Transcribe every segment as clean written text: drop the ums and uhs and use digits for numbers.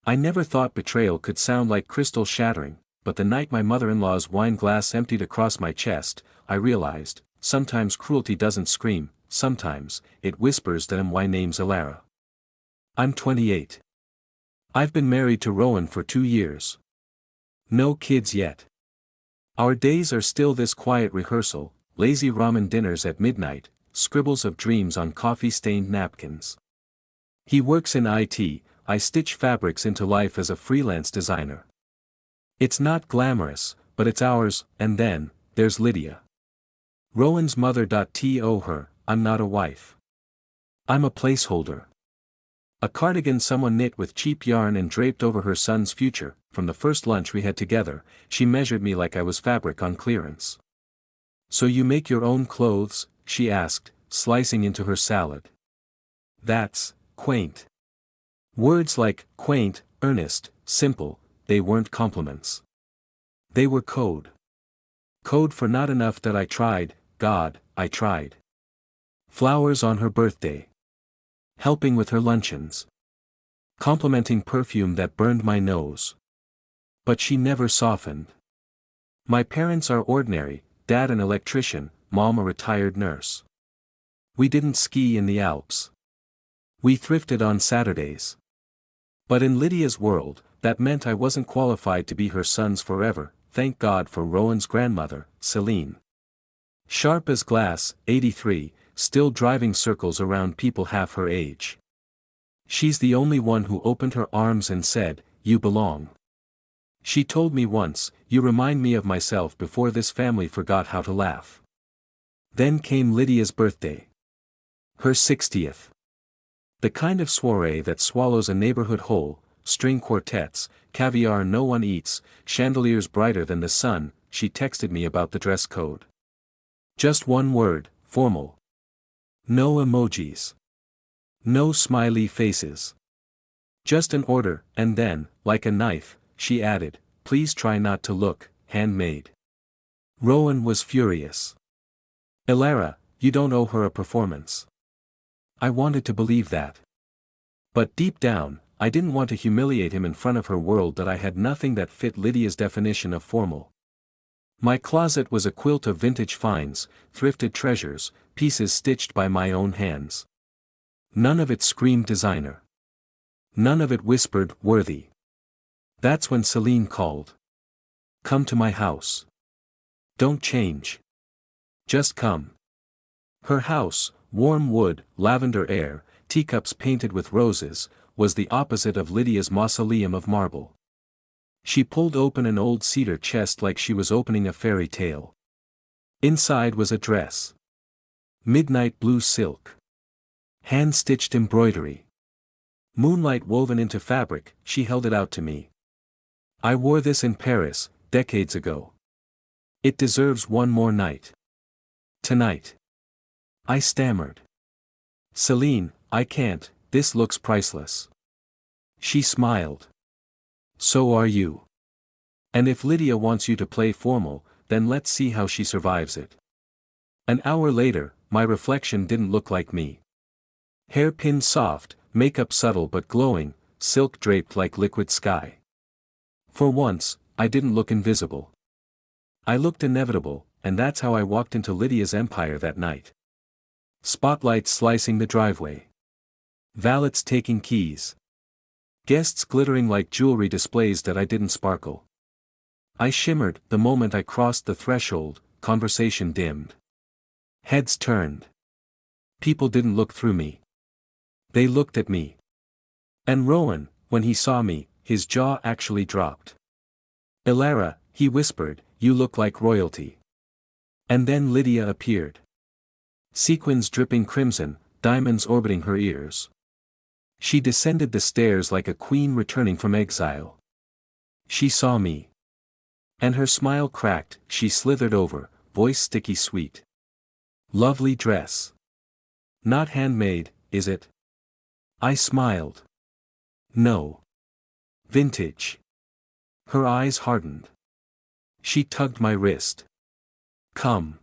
I never thought betrayal could sound like crystal shattering, but the night my mother-in-law's wine glass emptied across my chest, I realized, sometimes cruelty doesn't scream, sometimes, it whispers that my name's Elara. I'm 28. I've been married to Rowan for 2 years. No kids yet. Our days are still this quiet rehearsal, lazy ramen dinners at midnight, scribbles of dreams on coffee-stained napkins. He works in IT, I stitch fabrics into life as a freelance designer. It's not glamorous, but it's ours, and then, there's Lydia. Rowan's mother. To her, I'm not a wife. I'm a placeholder. A cardigan someone knit with cheap yarn and draped over her son's future. From the first lunch we had together, she measured me like I was fabric on clearance. So you make your own clothes? She asked, slicing into her salad. That's quaint. Words like quaint, earnest, simple, they weren't compliments. They were code. Code for not enough that I tried, God, I tried. Flowers on her birthday. Helping with her luncheons. Complimenting perfume that burned my nose. But she never softened. My parents are ordinary, dad an electrician, mom a retired nurse. We didn't ski in the Alps. We thrifted on Saturdays. But in Lydia's world, that meant I wasn't qualified to be her son's forever. Thank God for Rowan's grandmother, Celine. Sharp as glass, 83, still driving circles around people half her age. She's the only one who opened her arms and said, "You belong." She told me once, "You remind me of myself before this family forgot how to laugh." Then came Lydia's birthday. Her 60th. The kind of soiree that swallows a neighborhood whole, string quartets, caviar no one eats, chandeliers brighter than the sun. She texted me about the dress code. Just one word, formal. No emojis. No smiley faces. Just an order, and then, like a knife, she added, "Please try not to look, handmade." Rowan was furious. "Elara, you don't owe her a performance." I wanted to believe that. But deep down, I didn't want to humiliate him in front of her world that I had nothing that fit Lydia's definition of formal. My closet was a quilt of vintage finds, thrifted treasures, pieces stitched by my own hands. None of it screamed designer. None of it whispered, worthy. That's when Celine called. "Come to my house. Don't change. Just come." Her house, warm wood, lavender air, teacups painted with roses, was the opposite of Lydia's mausoleum of marble. She pulled open an old cedar chest like she was opening a fairy tale. Inside was a dress. Midnight blue silk. Hand-stitched embroidery. Moonlight woven into fabric. She held it out to me. "I wore this in Paris, decades ago. It deserves one more night. Tonight." I stammered. "Celine, I can't, this looks priceless." She smiled. "So are you. And if Lydia wants you to play formal, then let's see how she survives it." An hour later, my reflection didn't look like me. Hair pinned soft, makeup subtle but glowing, silk draped like liquid sky. For once, I didn't look invisible. I looked inevitable, and that's how I walked into Lydia's empire that night. Spotlights slicing the driveway. Valets taking keys. Guests glittering like jewelry displays that I didn't sparkle. I shimmered. The moment I crossed the threshold, conversation dimmed. Heads turned. People didn't look through me. They looked at me. And Rowan, when he saw me, his jaw actually dropped. "Elara," he whispered, "you look like royalty." And then Lydia appeared. Sequins dripping crimson, diamonds orbiting her ears. She descended the stairs like a queen returning from exile. She saw me. And her smile cracked. She slithered over, voice sticky sweet. "Lovely dress. Not handmade, is it?" I smiled. "No. Vintage." Her eyes hardened. She tugged my wrist. "Come."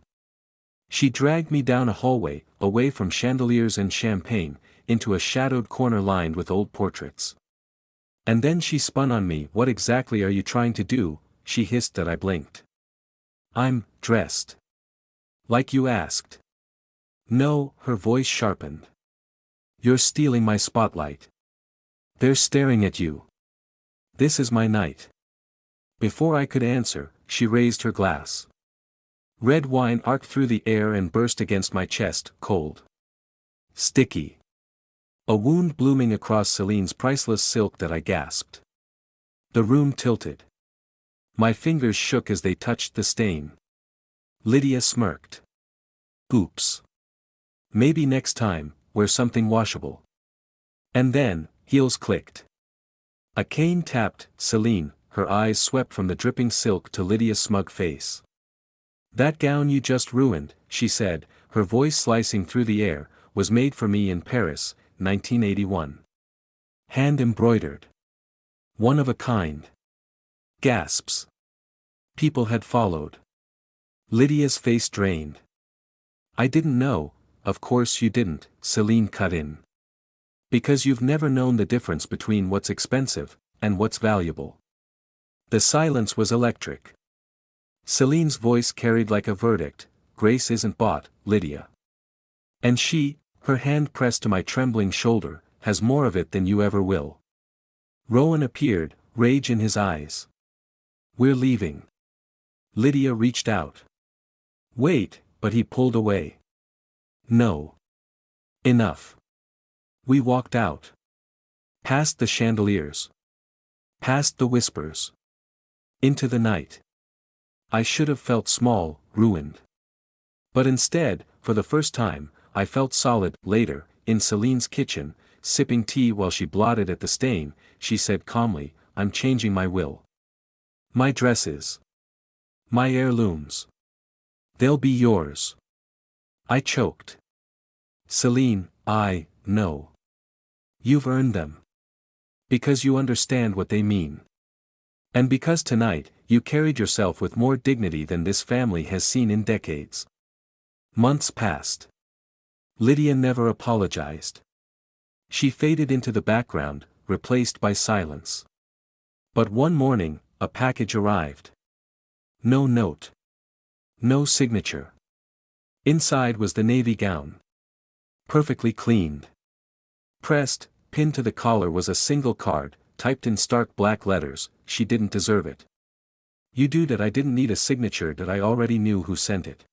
She dragged me down a hallway, away from chandeliers and champagne, into a shadowed corner lined with old portraits. And then she spun on me. What exactly are you trying to do? She hissed that I blinked. I'm dressed. Like you asked. No, her voice sharpened. You're stealing my spotlight. They're staring at you. This is my night. Before I could answer, she raised her glass. Red wine arced through the air and burst against my chest, cold. Sticky. A wound blooming across Celine's priceless silk that I gasped. The room tilted. My fingers shook as they touched the stain. Lydia smirked. Oops. Maybe next time, wear something washable. And then, heels clicked. A cane tapped. Celine, her eyes swept from the dripping silk to Lydia's smug face. That gown you just ruined, she said, her voice slicing through the air, was made for me in Paris, 1981. Hand embroidered. One of a kind. Gasps. People had followed. Lydia's face drained. I didn't know. Of course you didn't, Celine cut in. Because you've never known the difference between what's expensive, and what's valuable. The silence was electric. Celine's voice carried like a verdict, Grace isn't bought, Lydia. And she, her hand pressed to my trembling shoulder, has more of it than you ever will. Rowan appeared, rage in his eyes. We're leaving. Lydia reached out. Wait, but he pulled away. No. Enough. We walked out. Past the chandeliers. Past the whispers. Into the night. I should have felt small, ruined. But instead, for the first time, I felt solid. Later, in Celine's kitchen, sipping tea while she blotted at the stain, she said calmly, I'm changing my will. My dresses. My heirlooms. They'll be yours. I choked. Celine, I know. You've earned them. Because you understand what they mean. And because tonight, you carried yourself with more dignity than this family has seen in decades. Months passed. Lydia never apologized. She faded into the background, replaced by silence. But one morning, a package arrived. No note. No signature. Inside was the navy gown. Perfectly cleaned. Pressed, pinned to the collar was a single card, typed in stark black letters, she didn't deserve it. You do that. I didn't need a signature, that I already knew who sent it.